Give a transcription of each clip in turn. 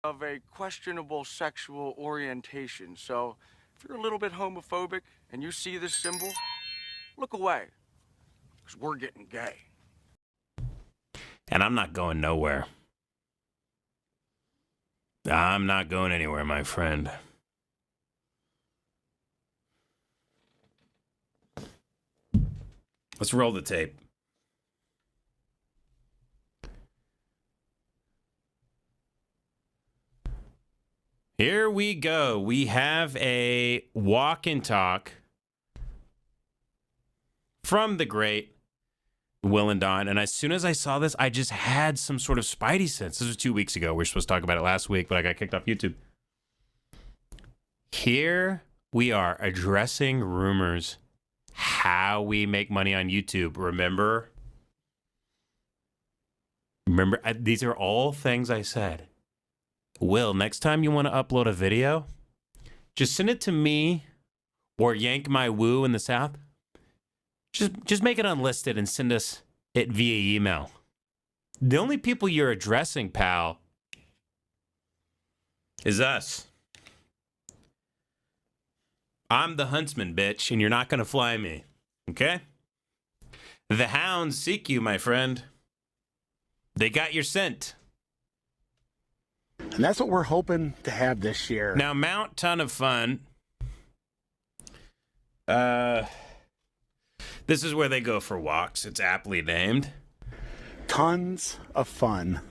of a questionable sexual orientation. So if you're a little bit homophobic and you see this symbol, look away, because we're getting gay. And I'm not going nowhere. I'm not going anywhere, my friend. Let's roll the tape. Here we go. We have a walk and talk from the great Will and Don. And as soon as I saw this, I just had some sort of spidey sense. This was 2 weeks ago. We were supposed to talk about it last week, but I got kicked off YouTube. Here we are addressing rumors, how we make money on YouTube. Remember, these are all things I said. Will, next time you want to upload a video, just send it to me or Yank My Woo in the South. Just make it unlisted and send us it via email. The only people you're addressing, pal, is us. I'm the huntsman, bitch, and you're not going to fly me. Okay? The hounds seek you, my friend. They got your scent. And that's what we're hoping to have this year. Now, Mount Ton of Fun. This is where they go for walks. It's aptly named. Tons of fun.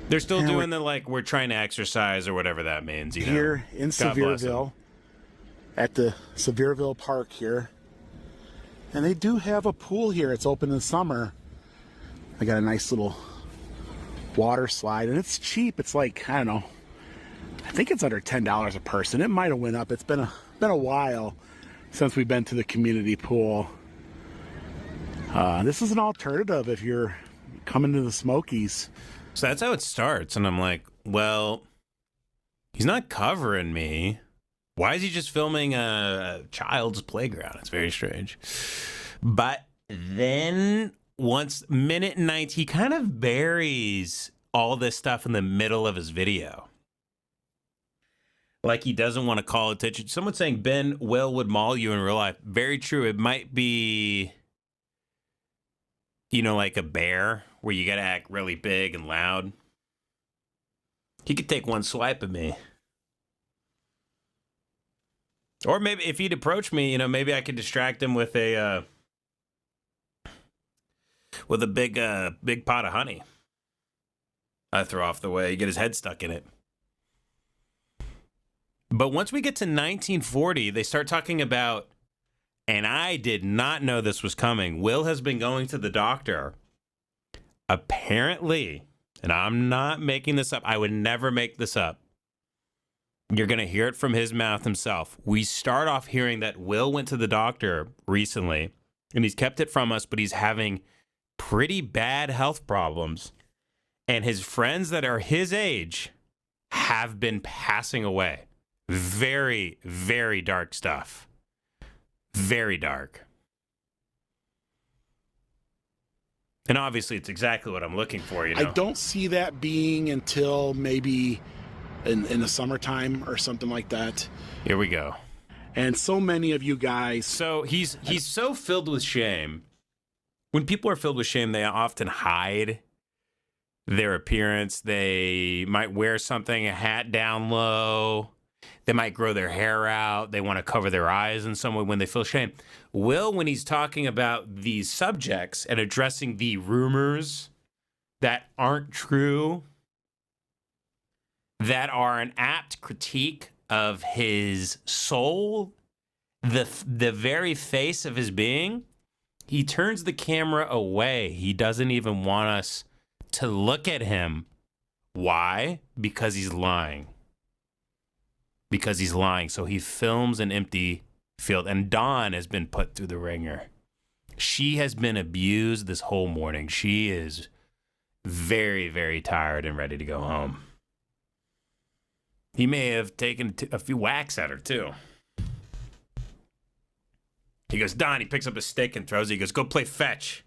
They're still doing the, like, we're trying to exercise or whatever that means. You here know? in Sevierville, at the Sevierville Park here. And they do have a pool here. It's open in the summer. I got a nice little water slide, and it's cheap. It's like, I don't know, I think it's under $10 a person. It might have went up. It's been a while since we've been to the community pool. This is an alternative if you're coming to the Smokies. So that's how it starts, and I'm like, well, he's not covering me. Why is he just filming a child's playground? It's very strange. But then once minute 9, he kind of buries all this stuff in the middle of his video. Like he doesn't want to call attention. Someone's saying Ben Will would maul you in real life. Very true. It might be, you know, like a bear where you got to act really big and loud. He could take one swipe at me. Or maybe if he'd approach me, you know, maybe I could distract him with a big pot of honey. I throw off the way, get his head stuck in it. But once we get to 1940, they start talking about, and I did not know this was coming. Will has been going to the doctor. Apparently, and I'm not making this up. I would never make this up. You're going to hear it from his mouth himself. We start off hearing that Will went to the doctor recently, and he's kept it from us, but he's having pretty bad health problems. And his friends that are his age have been passing away. Very, very dark stuff. Very dark. And obviously, it's exactly what I'm looking for, you know? I don't see that being until maybe in the summertime or something like that. Here we go. And so many of you guys. So he's so filled with shame. When people are filled with shame, they often hide their appearance. They might wear something, a hat down low. They might grow their hair out. They want to cover their eyes in some way when they feel shame. Will, when he's talking about these subjects and addressing the rumors that aren't true, that are an apt critique of his soul, the very face of his being, he turns the camera away. He doesn't even want us to look at him. Why? Because he's lying. Because he's lying. So he films an empty field. And Dawn has been put through the ringer. She has been abused this whole morning. She is very, very tired and ready to go home. He may have taken a few whacks at her, too. He goes, Don, he picks up a stick and throws it. He goes, go play fetch.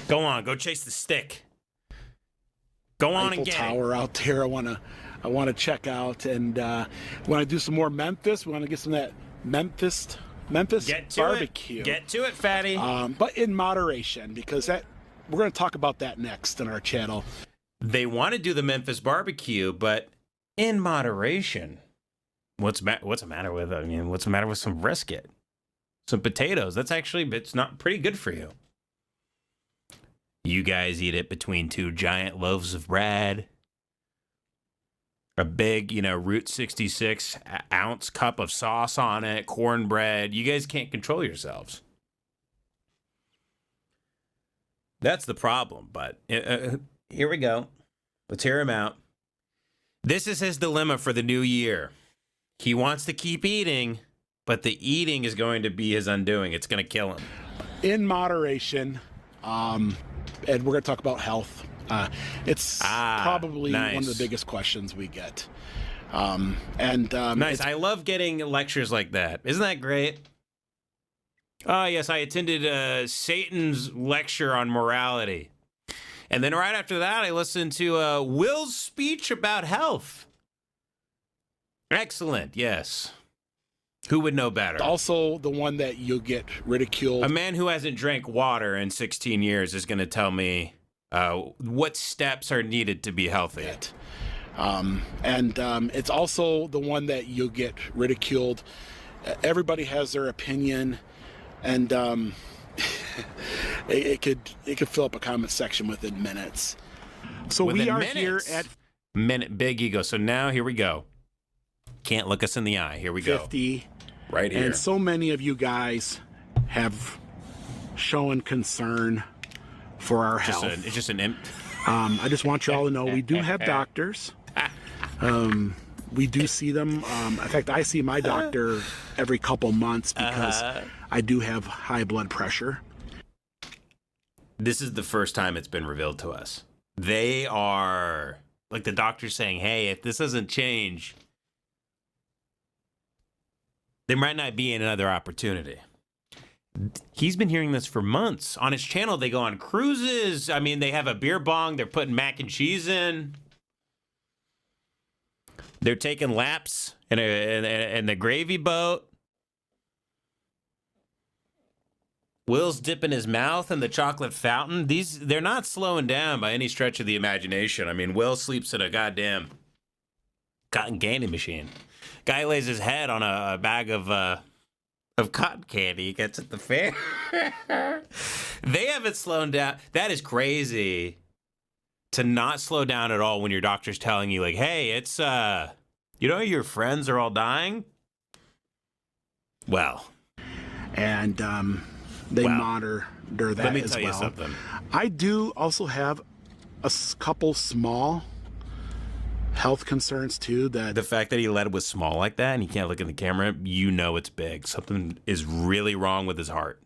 Go on, go chase the stick. Go on Eiffel and get Tower out there. I want to check out, and want to do some more Memphis. We want to get some of that Memphis Get to barbecue. Get to it, fatty. But in moderation, because we're going to talk about that next in our channel. They want to do the Memphis barbecue, but in moderation. What's the matter with? I mean, what's the matter with some brisket, some potatoes? It's not pretty good for you. You guys eat it between two giant loaves of bread, a big, Route 66 ounce cup of sauce on it, cornbread. You guys can't control yourselves. That's the problem. But here we go. Let's hear him out. This is his dilemma for the new year. He wants to keep eating, but the eating is going to be his undoing. It's going to kill him. In moderation, and we're going to talk about health. It's probably nice. one of the biggest questions we get. Nice. I love getting lectures like that. Isn't that great? Oh, yes, I attended Satan's lecture on morality. And then right after that, I listened to Will's speech about health. Excellent, yes. Who would know better? Also, the one that you'll get ridiculed. A man who hasn't drank water in 16 years is going to tell me what steps are needed to be healthy. It's also the one that you'll get ridiculed. Everybody has their opinion, and it could fill up a comment section within minutes. So we are here at big ego. So now here we go. Can't look us in the eye. Here we 50. go. Right here. And so many of you guys have shown concern for our health. It's just an I just want you all to know we do have doctors. We do see them. In fact, I see my doctor every couple months because I do have high blood pressure. This is the first time it's been revealed to us. They are, like the doctor's saying, hey, if this doesn't change, there might not be another opportunity. He's been hearing this for months. On his channel, they go on cruises. I mean, they have a beer bong. They're putting mac and cheese in. They're taking laps in the gravy boat. Will's dipping his mouth in the chocolate fountain. They're not slowing down by any stretch of the imagination. I mean, Will sleeps in a goddamn cotton candy machine. Guy lays his head on a bag of cotton candy he gets at the fair. They haven't slowed down. That is crazy to not slow down at all when your doctor's telling you, like, hey, it's, your friends are all dying? Well. And they monitor that as well. Let me tell you something. I do also have a couple small health concerns too. That the fact that he led with small like that and he can't look in the camera, it's big. Something is really wrong with his heart.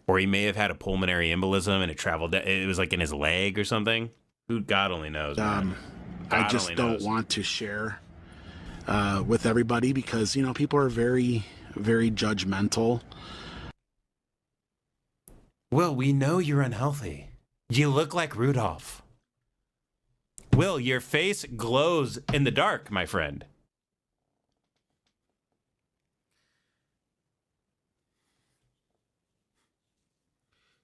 Or he may have had a pulmonary embolism and it was like in his leg or something. Who God only knows. I just don't want to share with everybody because, people are very, very judgmental. Well, we know you're unhealthy. You look like Rudolph. Will, your face glows in the dark, my friend.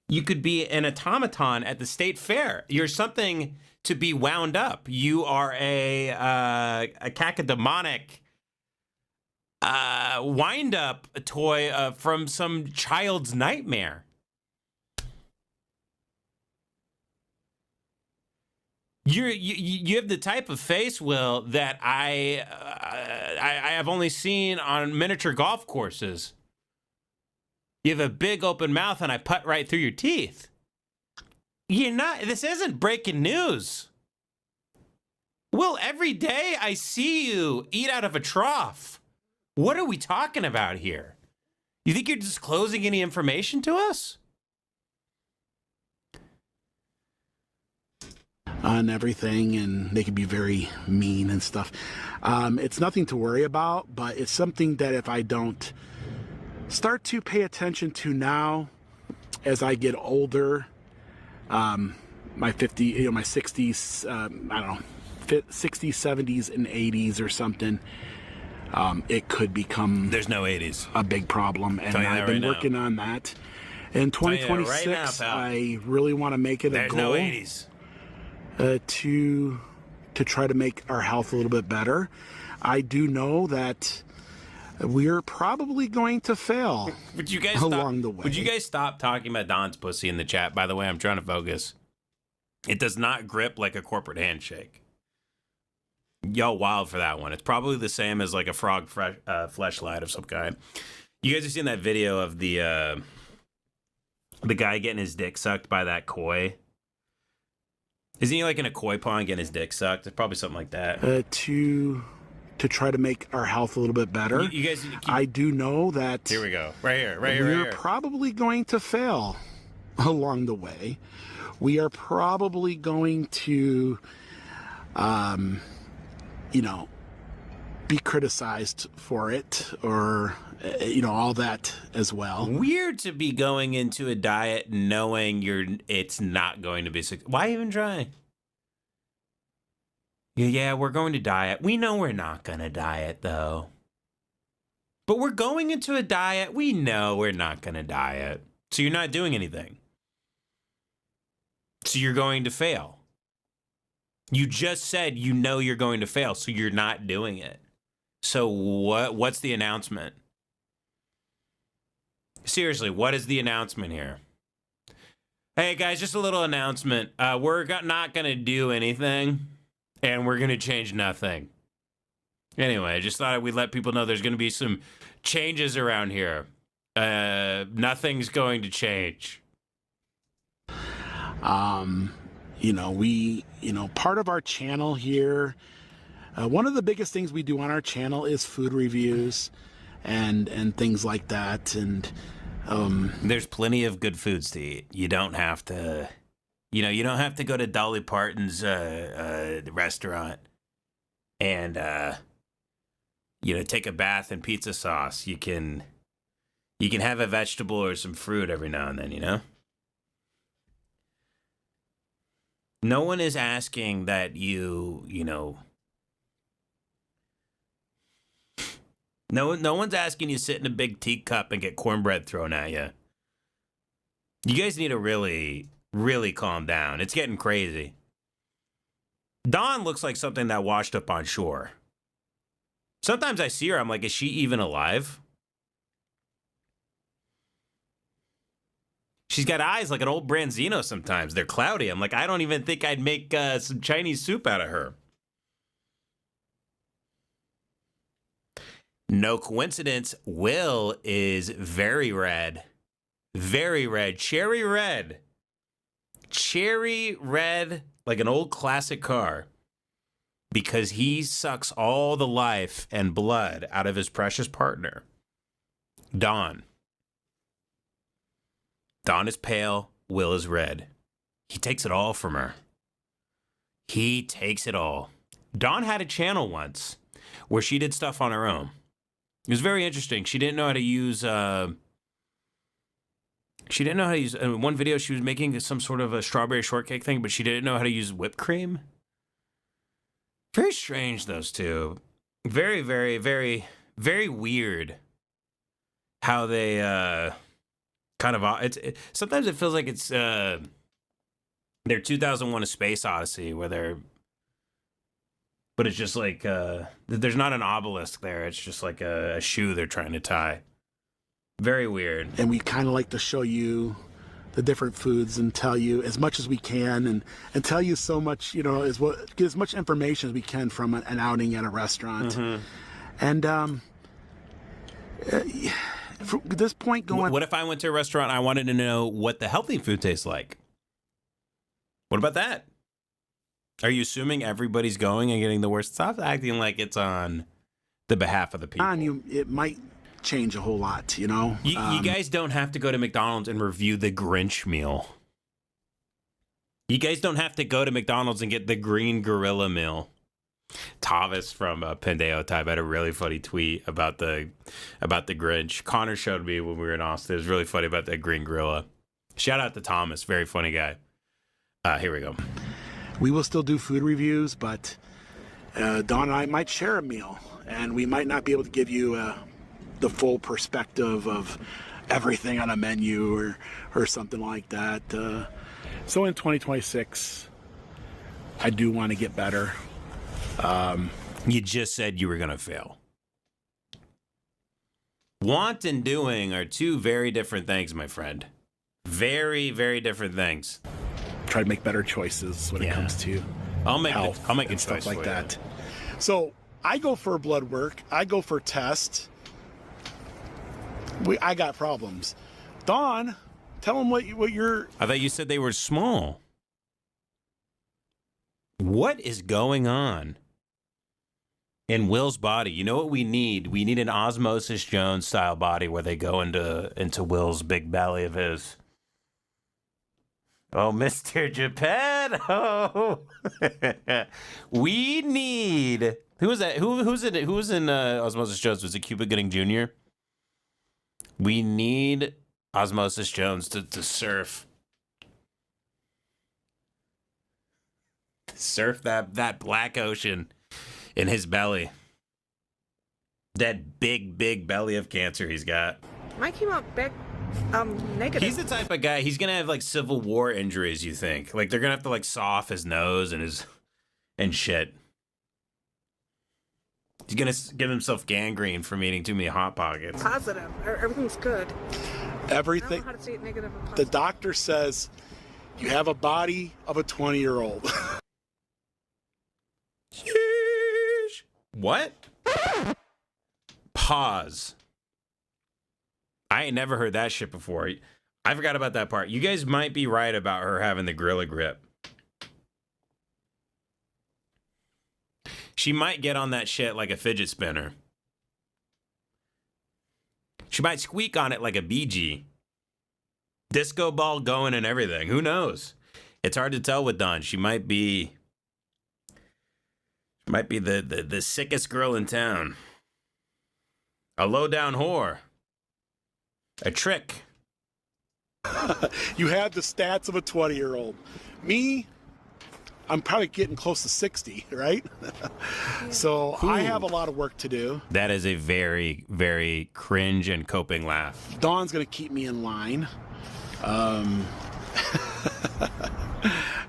You could be an automaton at the state fair. You're something to be wound up. You are a cacodemonic wind-up toy from some child's nightmare. You have the type of face, Will, that I have only seen on miniature golf courses. You have a big open mouth and I putt right through your teeth. This isn't breaking news. Will, every day I see you eat out of a trough. What are we talking about here? You think you're disclosing any information to us? On everything, and they can be very mean and stuff. It's nothing to worry about, but it's something that if I don't start to pay attention to now as I get older, my 50, my 60s, I don't know, 60s, 70s, and 80s or something, it could become There's no 80s. a big problem. And Tell you that I've been right working on that. In Tell you that right 2026, now, pal. I really want to make it There's a no goal 80s. To try to make our health a little bit better. I do know that we're probably going to fail Would you guys along the way. Would you guys stop talking about Don's pussy in the chat? By the way, I'm trying to focus. It does not grip like a corporate handshake. Y'all wild for that one. It's probably the same as like a frog fleshlight of some kind. You guys have seen that video of the guy getting his dick sucked by that koi? Isn't he like in a koi pond getting his dick sucked? It's probably something like that. To try to make our health a little bit better. You guys, I do know that here we go. Right here. we're probably going to fail along the way. We are probably going to, be criticized for it, or all that as well. Weird to be going into a diet knowing it's not going to be successful. Why even try? Yeah, we're going to diet. We know we're not going to diet, though. But we're going into a diet. We know we're not going to diet. So you're not doing anything. So you're going to fail. You just said you know you're going to fail, so you're not doing it. So what's the announcement? Seriously, what is the announcement here? Hey, guys, just a little announcement. We're not going to do anything. And we're going to change nothing. Anyway, I just thought we'd let people know there's going to be some changes around here. Nothing's going to change. Part of our channel here, one of the biggest things we do on our channel is food reviews and things like that. And there's plenty of good foods to eat. You don't have to... you don't have to go to Dolly Parton's restaurant and take a bath in pizza sauce. You can have a vegetable or some fruit every now and then, No one is asking that no one's asking you sit in a big teacup and get cornbread thrown at you. You guys need to really calm down. It's getting crazy. Dawn looks like something that washed up on shore. Sometimes I see her, I'm like, is she even alive? She's got eyes like an old Branzino sometimes. They're cloudy. I'm like, I don't even think I'd make some Chinese soup out of her. No coincidence, Will is very red. Very red. Cherry red. Cherry red, like an old classic car, because he sucks all the life and blood out of his precious partner, Dawn. Dawn is pale, Will is red. He takes it all from her. He takes it all. Dawn had a channel once where she did stuff on her own. It was very interesting. She didn't know how to use... one video, she was making some sort of a strawberry shortcake thing, but she didn't know how to use whipped cream. Very strange, those two. Very, very, very, very weird how they sometimes it feels like it's their 2001 A Space Odyssey, but it's just like there's not an obelisk there. It's just like a shoe they're trying to tie. Very weird. And we kind of like to show you the different foods and tell you as much as we can and tell you so much, get as much information as we can from an outing at a restaurant. Mm-hmm. And from this point going... What if I went to a restaurant and I wanted to know what the healthy food tastes like? What about that? Are you assuming everybody's going and getting the worst? Stop acting like it's on the behalf of the people. It might change a whole lot, You guys don't have to go to McDonald's and review the Grinch meal. You guys don't have to go to McDonald's and get the green gorilla meal. Tavis from Pendeo Type had a really funny tweet about the Grinch. Connor showed me when we were in Austin. It was really funny about that green gorilla. Shout out to Thomas, very funny guy. Here we go. We will still do food reviews, but Dawn and I might share a meal, and we might not be able to give you the full perspective of everything on a menu or something like that. So in 2026, I do want to get better. You just said you were going to fail. Want and doing are two very different things, my friend. Very, very different things. Try to make better choices when it comes to I'll make health a and choice stuff like for that. So I go for blood work. I go for tests. I got problems. Dawn, tell them what you're. I thought you said they were small. What is going on in Will's body? You know what we need? We need an Osmosis Jones style body where they go into Will's big belly of his. Oh, Mr. Geppetto. We need. Who was that? Who was in Osmosis Jones? Was it Cuba Gooding Jr.? We need Osmosis Jones to surf that black ocean in his belly. That big belly of cancer he's got. Mike came out back negative. He's the type of guy, he's gonna have like Civil War injuries, you think? Like they're gonna have to like saw off his nose and shit. He's gonna give himself gangrene from eating too many Hot Pockets. Positive. Everything's good. I Everything. don't know how to see it negative or The positive. doctor says you have a body of a 20-year-old. Sheesh. What? Pause. I ain't never heard that shit before. I forgot about that part. You guys might be right about her having the Gorilla Grip. She might get on that shit like a fidget spinner. She might squeak on it like a BG. Disco ball going and everything. Who knows? It's hard to tell with Dawn. She might be the sickest girl in town. A low-down whore. A trick. You have the stats of a 20-year-old. Me, I'm probably getting close to 60, right? So I have a lot of work to do. That is a very, very cringe and coping laugh. Dawn's going to keep me in line. And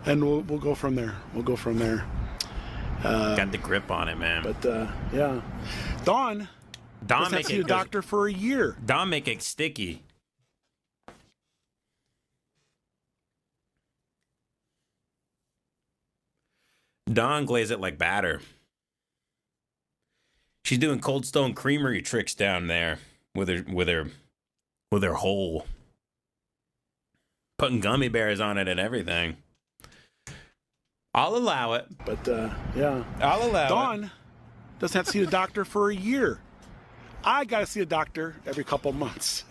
we'll go from there. We'll go from there. Got the grip on it, man. But yeah. Dawn Dom doesn't have to see a doctor for a year. Dom make it sticky. Dawn glaze it like batter. She's doing Cold Stone Creamery tricks down there with her hole. Putting gummy bears on it and everything. I'll allow it. But yeah. I'll allow it. Dawn doesn't have to see a doctor for a year. I got to see a doctor every couple months.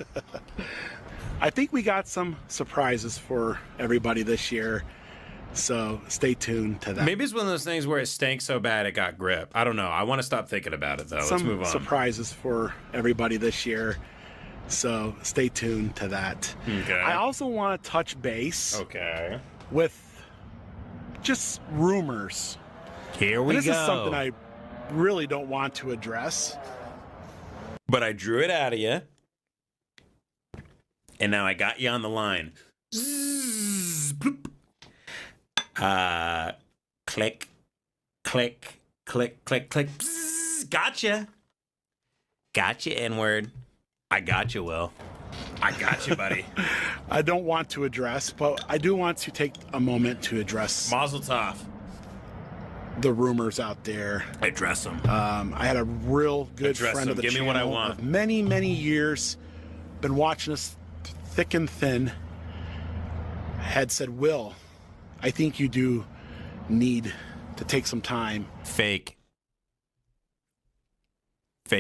I think we got some surprises for everybody this year. So stay tuned to that. Maybe it's one of those things where it stank so bad it got grip. I don't know. I want to stop thinking about it though. Let's move on. Surprises for everybody this year. So stay tuned to that. Okay. I also want to touch base Okay. with just rumors. Here we And this go. is something I really don't want to address. But I drew it out of you. And now I got you on the line. Zzz, bloop. Click, click, click, click, click. Bzzz, gotcha. Gotcha, N-word. I got you, Will. I got you, buddy. I don't want to address, but I do want to take a moment to address Mazel tov. the rumors out there. Address them. I had a real good Address friend of them. the Give me channel what I want. of many, many years, been watching us thick and thin, had said, Will, I think you do need to take some time. Fake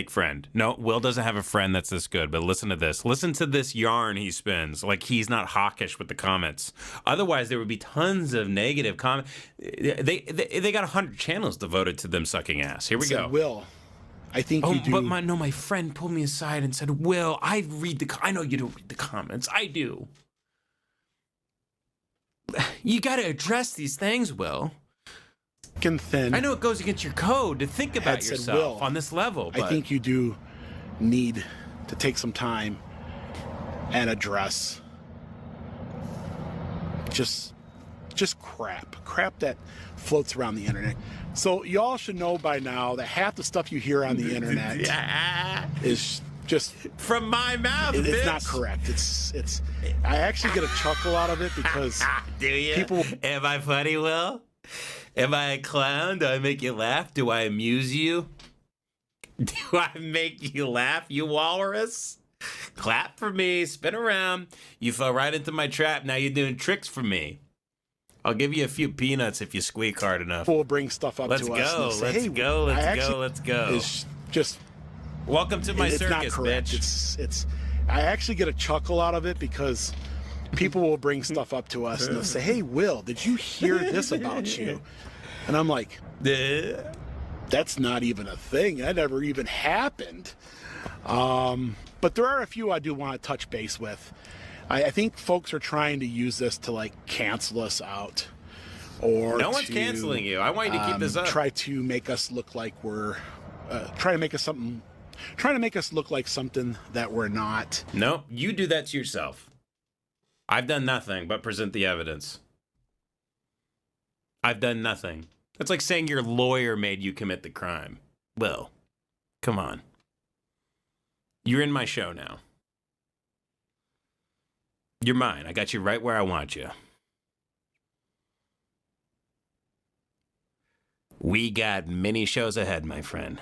friend. No, Will doesn't have a friend that's this good, but listen to this. Listen to this yarn he spins. Like he's not hawkish with the comments. Otherwise, there would be tons of negative comments. They got 100 channels devoted to them sucking ass. Here we Said, go. Will, I think you do. But my friend pulled me aside and said, Will, I know you don't read the comments. I do. You got to address these things, Will. Thin. I know it goes against your code to think about Had said, yourself "Will, on this level, but I think you do need to take some time and address just crap that floats around the internet. So y'all should know by now that half the stuff you hear on the internet is just from my mouth. it's bitch. not correct. It's I actually get a chuckle out of it because Do you? people Am I funny, Will? Am I a clown? Do I make you laugh? Do I amuse you? Do I make you laugh, you walrus? Clap for me, spin around. You fell right into my trap. Now you're doing tricks for me. I'll give you a few peanuts if you squeak hard enough. will bring stuff up Let's to us. go. And say, Let's hey, go. I Let's actually- go. Let's go. It's just Welcome to my it's not circus, correct. bitch. It's I actually get a chuckle out of it because people will bring stuff up to us and they'll say, "Hey, Will, did you hear this about you?" And I'm like, "That's not even a thing. That never even happened." But there are a few I do want to touch base with. I think folks are trying to use this to like cancel us out, or No one's to, canceling you. I want you to keep this up. Try to make us look like we're trying to make us look like something that we're not. No, you do that to yourself. I've done nothing but present the evidence. I've done nothing. It's like saying your lawyer made you commit the crime. Well, come on. You're in my show now. You're mine. I got you right where I want you. We got many shows ahead, my friend.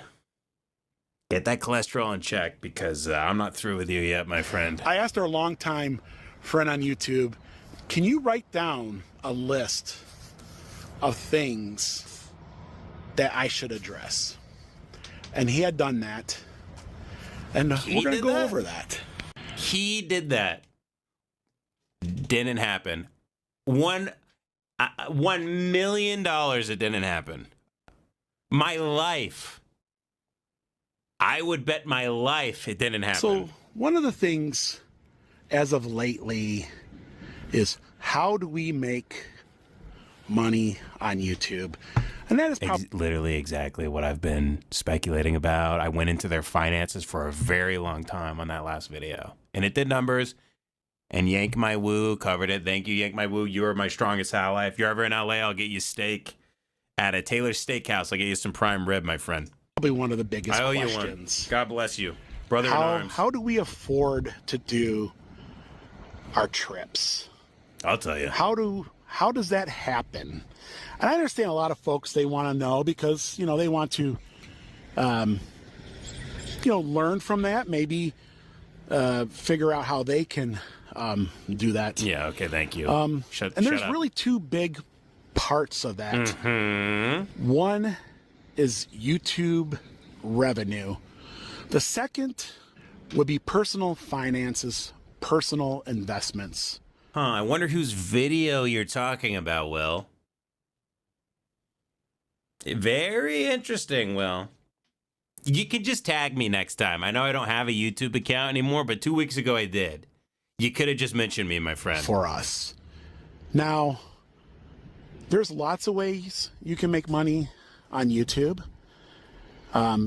Get that cholesterol in check because I'm not through with you yet, my friend. I asked our longtime friend on YouTube, "Can you write down a list of things that I should address?" And he had done that. And we're going to did go that? over that. He did that. Didn't happen. $1 million it didn't happen. My life. I would bet my life it didn't happen. So, one of the things as of lately is how do we make money on YouTube? And that is probably Literally exactly what I've been speculating about. I went into their finances for a very long time on that last video. And it did numbers. And Yank My Woo covered it. Thank you, Yank My Woo. You are my strongest ally. If you're ever in LA, I'll get you steak at a Taylor's Steakhouse. I'll get you some prime rib, my friend. one of the biggest I owe you questions. one. God bless you. Brother in arms. How do we afford to do our trips? I'll tell you. How does that happen? And I understand a lot of folks, they want to know because, they want to, learn from that, maybe figure out how they can do that. Yeah, okay, thank you. And there's up. really two big parts of that. Mm-hmm. One is YouTube revenue. The second would be personal finances, personal investments. I wonder whose video you're talking about, Will. Very interesting, Will. You can just tag me next time. I know I don't have a YouTube account anymore, but 2 weeks ago I did. You could have just mentioned me, my friend. For us. Now, there's lots of ways you can make money on YouTube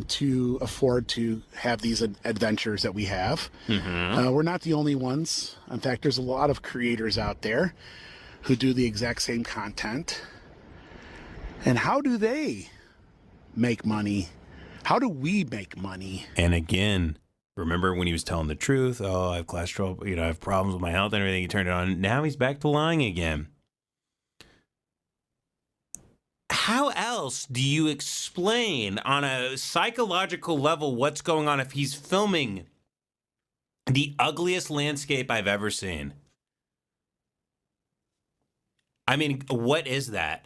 to afford to have these adventures that we have. Mm-hmm. We're not the only ones. In fact, there's a lot of creators out there who do the exact same content. And how do they make money? How do we make money? And again, remember when he was telling the truth? Oh, I have cholesterol, I have problems with my health and everything. He turned it on. Now he's back to lying again. How else do you explain on a psychological level what's going on if he's filming the ugliest landscape I've ever seen? I mean, what is that?